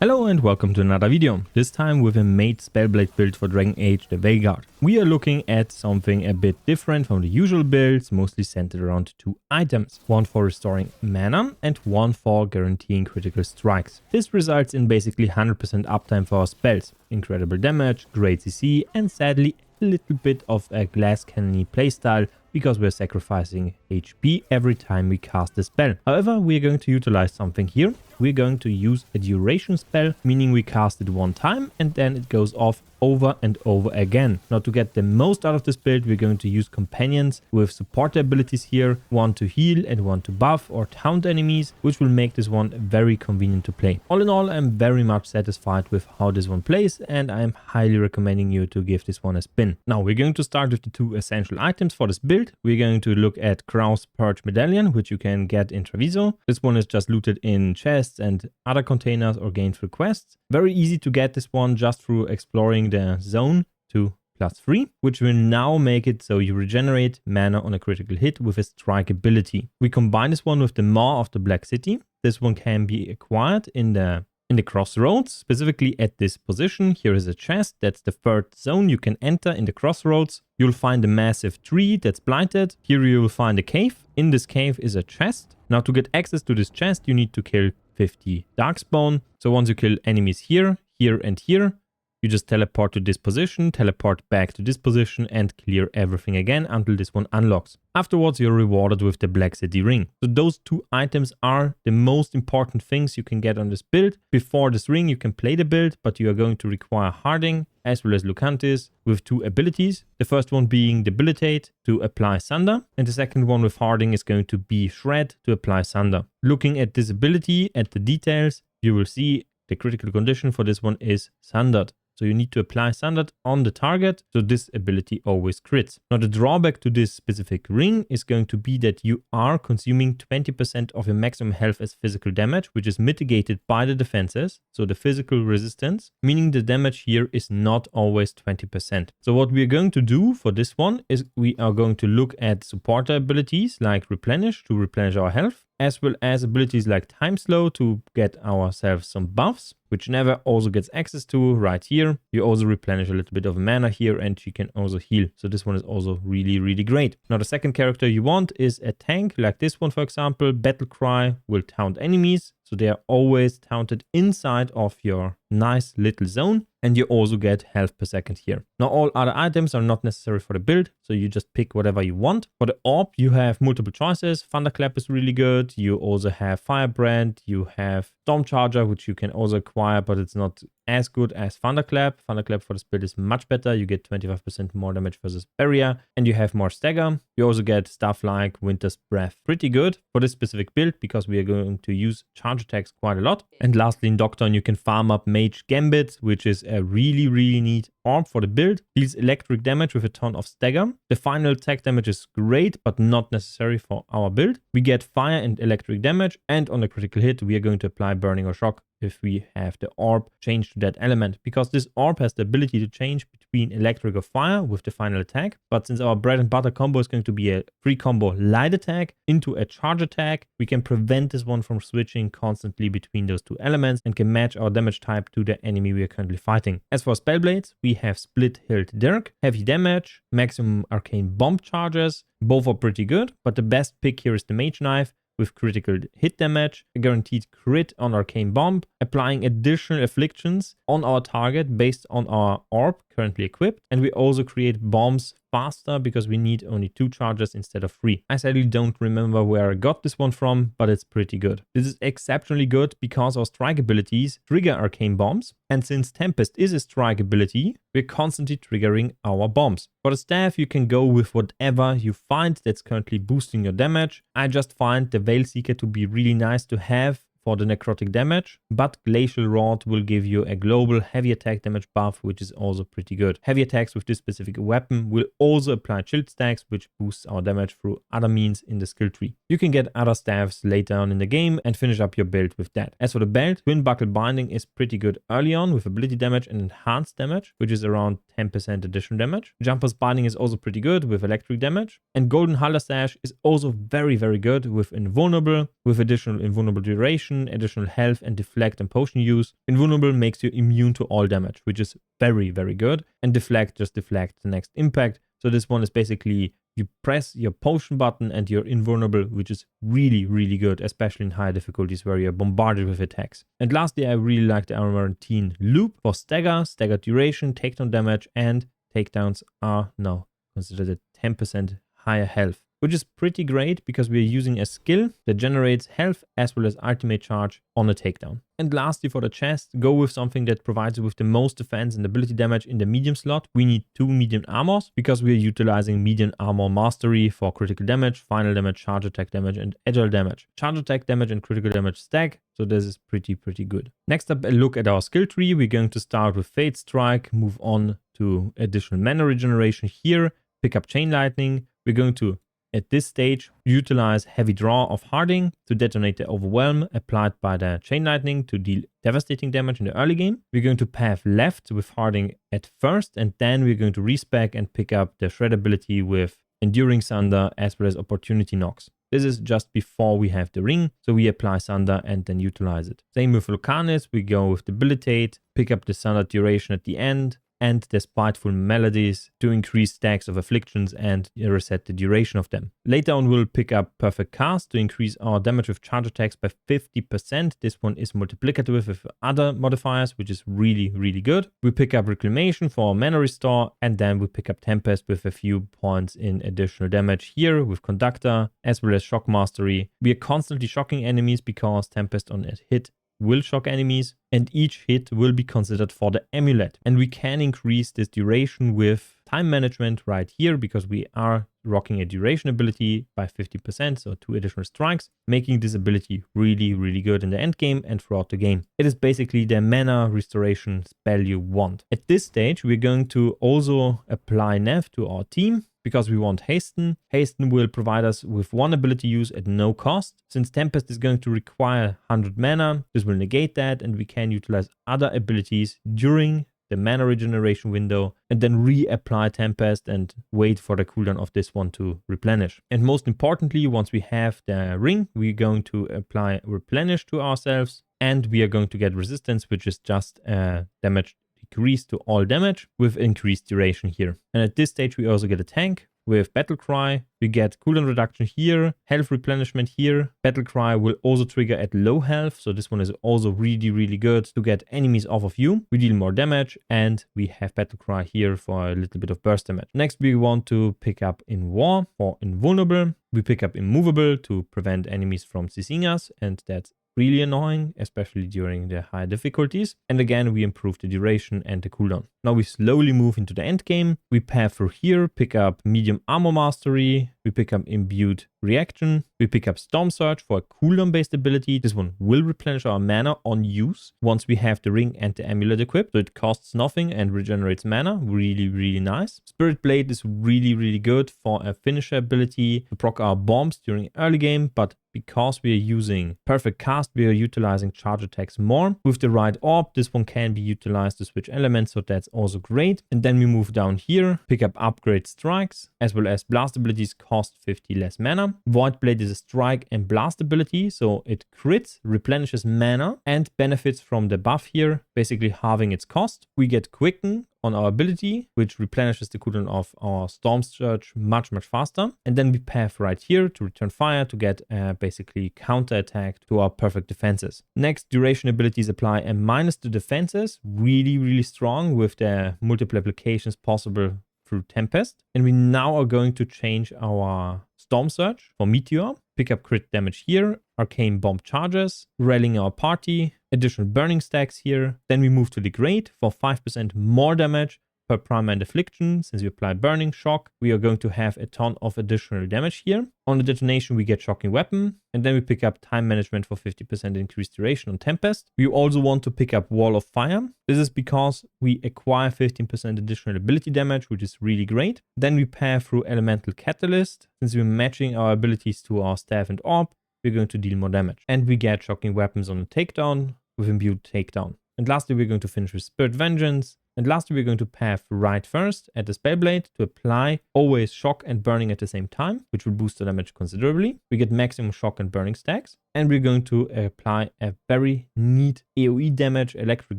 Hello and welcome to another video, this time with a made Spellblade build for Dragon Age the Veilguard. We are looking at something a bit different from the usual builds, mostly centered around two items. One for restoring mana and one for guaranteeing critical strikes. This results in basically 100% uptime for our spells, incredible damage, great CC and sadly a little bit of a glass cannon playstyle because we're sacrificing HP every time we cast a spell. However, we're going to utilize something here. We're going to use a duration spell, meaning we cast it one time and then it goes off over and over again. Now to get the most out of this build, we're going to use companions with support abilities here, one to heal and one to buff or taunt enemies, which will make this one very convenient to play. All in all, I'm very much satisfied with how this one plays and I'm highly recommending you to give this one a spin. Now we're going to start with the two essential items for this build. We're going to look at Krau's Purge Medallion, which you can get in Treviso. This one is just looted in chests and other containers or gained through quests. Very easy to get this one just through exploring the zone to +3, which will now make it so you regenerate mana on a critical hit with a strike ability. We combine this one with the Maw of the Black City. This one can be acquired in the crossroads, specifically at this position. Here is a chest. That's the third zone you can enter in the crossroads. You'll find a massive tree that's blighted. Here you will find a cave. In this cave is a chest. Now to get access to this chest, you need to kill 50 Darkspawn. So once you kill enemies here, here and here, you just teleport to this position, teleport back to this position and clear everything again until this one unlocks. Afterwards, you're rewarded with the Black City ring. So those two items are the most important things you can get on this build. Before this ring, you can play the build, but you are going to require Harding as well as Lucantis with two abilities. The first one being Debilitate to apply Sunder, and the second one with Harding is going to be Shred to apply Sunder. Looking at this ability, at the details, you will see the critical condition for this one is Sundered. So you need to apply Sundered on the target, so this ability always crits. Now the drawback to this specific ring is going to be that you are consuming 20% of your maximum health as physical damage, which is mitigated by the defenses, so the physical resistance, meaning the damage here is not always 20%. So what we are going to do for this one is we are going to look at supporter abilities like Replenish to replenish our health, as well as abilities like Time Slow to get ourselves some buffs, which Never also gets access to right here. You also replenish a little bit of mana here and she can also heal. So this one is also really great. Now the second character you want is a tank like this one, for example. Battle Cry will taunt enemies. So they are always taunted inside of your nice little zone. And you also get health per second here. Now all other items are not necessary for the build, so you just pick whatever you want. For the orb, you have multiple choices. Thunderclap is really good. You also have Firebrand. You have Stormcharger, which you can also acquire, but it's not as good as Thunderclap. Thunderclap for this build is much better. You get 25% more damage versus Barrier, and you have more stagger. You also get stuff like Winter's Breath. Pretty good for this specific build because we are going to use charge attacks quite a lot. And lastly, in Docton, you can farm up Mage Gambit, which is a really neat orb for the build. Deals electric damage with a ton of stagger. The final attack damage is great, but not necessary for our build. We get fire and electric damage, and on a critical hit, we are going to apply burning or shock if we have the orb change to that element, because this orb has the ability to change between electric or fire with the final attack. But since our bread and butter combo is going to be a free combo light attack into a charge attack, we can prevent this one from switching constantly between those two elements and can match our damage type to the enemy we are currently fighting. As for Spellblades, we have Split Hilt Dirk, heavy damage, maximum arcane bomb charges. Both are pretty good, but the best pick here is the Mage Knife, with critical hit damage, a guaranteed crit on Arcane Bomb, applying additional afflictions on our target based on our orb currently equipped. And we also create bombs faster because we need only 2 charges instead of 3. I sadly don't remember where I got this one from, but it's pretty good. This is exceptionally good because our strike abilities trigger Arcane Bombs, and since Tempest is a strike ability, we're constantly triggering our bombs. For the staff, you can go with whatever you find that's currently boosting your damage. I just find the Veil Seeker to be really nice to have for the necrotic damage, but Glacial Rod will give you a global heavy attack damage buff, which is also pretty good. Heavy attacks with this specific weapon will also apply shield stacks, which boosts our damage through other means in the skill tree. You can get other staffs later on in the game and finish up your build with that. As for the belt, Twin Buckle Binding is pretty good early on with ability damage and enhanced damage, which is around 10% additional damage. Jumper's Binding is also pretty good with electric damage, and Golden Halter Sash is also very good with invulnerable, with additional invulnerable duration duration, additional health, and deflect and potion use. Invulnerable makes you immune to all damage, which is very, very good. And deflect just deflects the next impact. So this one is basically you press your potion button and you're invulnerable, which is really, really good, especially in higher difficulties where you're bombarded with attacks. And lastly, I really like the Amarantine Loop for stagger duration, takedown damage, and takedowns are now considered at 10% higher health, which is pretty great because we are using a skill that generates health as well as ultimate charge on a takedown. And lastly, for the chest, go with something that provides you with the most defense and ability damage in the medium slot. We need 2 medium armors because we are utilizing medium armor mastery for critical damage, final damage, charge attack damage, and agile damage. Charge attack damage and critical damage stack, so this is pretty good. Next up, a look at our skill tree. We're going to start with Fate Strike, move on to additional mana regeneration here, pick up Chain Lightning. We're going to, at this stage, utilize Heavy Draw of Harding to detonate the Overwhelm applied by the Chain Lightning to deal devastating damage in the early game. We're going to path left with Harding at first, and then we're going to respec and pick up the Shred ability with Enduring Sunder as well as Opportunity Knocks. This is just before we have the ring, so we apply Sunder and then utilize it. Same with Vulcanus, we go with Debilitate, pick up the Sunder duration at the end, and the Spiteful Melodies to increase stacks of afflictions and reset the duration of them. Later on, we'll pick up Perfect Cast to increase our damage with charge attacks by 50%. This one is multiplicative with other modifiers, which is really good. We pick up Reclamation for mana restore, and then we pick up Tempest with a few points in additional damage here with Conductor, as well as Shock Mastery. We are constantly shocking enemies because Tempest on a hit will shock enemies, and each hit will be considered for the amulet. And we can increase this duration with time management right here because we are rocking a duration ability by 50%, so 2 additional strikes, making this ability really good in the end game and throughout the game. It is basically the mana restoration spell you want. At this stage, we're going to also apply Nev to our team, because we want Hasten. Hasten will provide us with 1 ability use at no cost. Since Tempest is going to require 100 mana, this will negate that, and we can utilize other abilities during the mana regeneration window and then reapply Tempest and wait for the cooldown of this one to replenish. And most importantly, once we have the ring, we're going to apply Replenish to ourselves, and we are going to get Resistance, which is just damage decrease to all damage with increased duration here. And at this stage, we also get a tank with Battle Cry. We get cooldown reduction here, health replenishment here. Battle Cry will also trigger at low health, so this one is also really good to get enemies off of you. We deal more damage, and we have Battle Cry here for a little bit of burst damage. Next, we want to pick up In War for Invulnerable. We pick up Immovable to prevent enemies from CCing us, and that's really annoying, especially during the high difficulties. And again, we improve the duration and the cooldown. Now we slowly move into the end game. We path through here, pick up Medium Armor Mastery, we pick up Imbued Reaction, we pick up Storm Surge for a cooldown based ability. This one will replenish our mana on use once we have the ring and the amulet equipped, so it costs nothing and regenerates mana. Really nice. Spirit Blade is really good for a finisher ability to proc our bombs during early game, but because we are using Perfect Cast, we are utilizing charge attacks more. With the right orb, this one can be utilized to switch elements, so that's also great. And then we move down here, pick up Upgrade Strikes, as well as blast abilities cost 50 less mana. Void Blade is a strike and blast ability, so it crits, replenishes mana, and benefits from the buff here, basically halving its cost. We get Quicken on our ability, which replenishes the cooldown of our Storm Surge much faster. And then we path right here to return fire to get basically counter attack to our perfect defenses. Next, duration abilities apply a minus to defenses, really strong with the multiple applications possible through Tempest. And we now are going to change our Storm Surge for Meteor, pick up crit damage here, Arcane Bomb charges, rallying our party, additional burning stacks here. Then we move to Degrade for 5% more damage per Primer and Affliction. Since we apply Burning Shock, we are going to have a ton of additional damage here. On the detonation, we get Shocking Weapon, and then we pick up Time Management for 50% increased duration on Tempest. We also want to pick up Wall of Fire. This is because we acquire 15% additional ability damage, which is really great. Then we pair through Elemental Catalyst. Since we're matching our abilities to our Staff and Orb, we're going to deal more damage. And we get Shocking Weapons on the takedown with Imbued Takedown. And lastly, we're going to finish with Spirit Vengeance. And lastly, we're going to path right first at the Spellblade to apply always shock and burning at the same time, which will boost the damage considerably. We get maximum shock and burning stacks. And we're going to apply a very neat AoE damage electric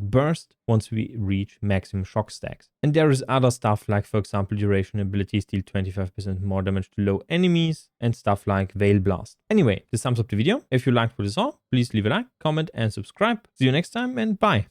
burst once we reach maximum shock stacks. And there is other stuff like, for example, duration abilities deal 25% more damage to low enemies and stuff like Veil Blast. Anyway, this sums up the video. If you liked what you saw, please leave a like, comment and subscribe. See you next time and bye.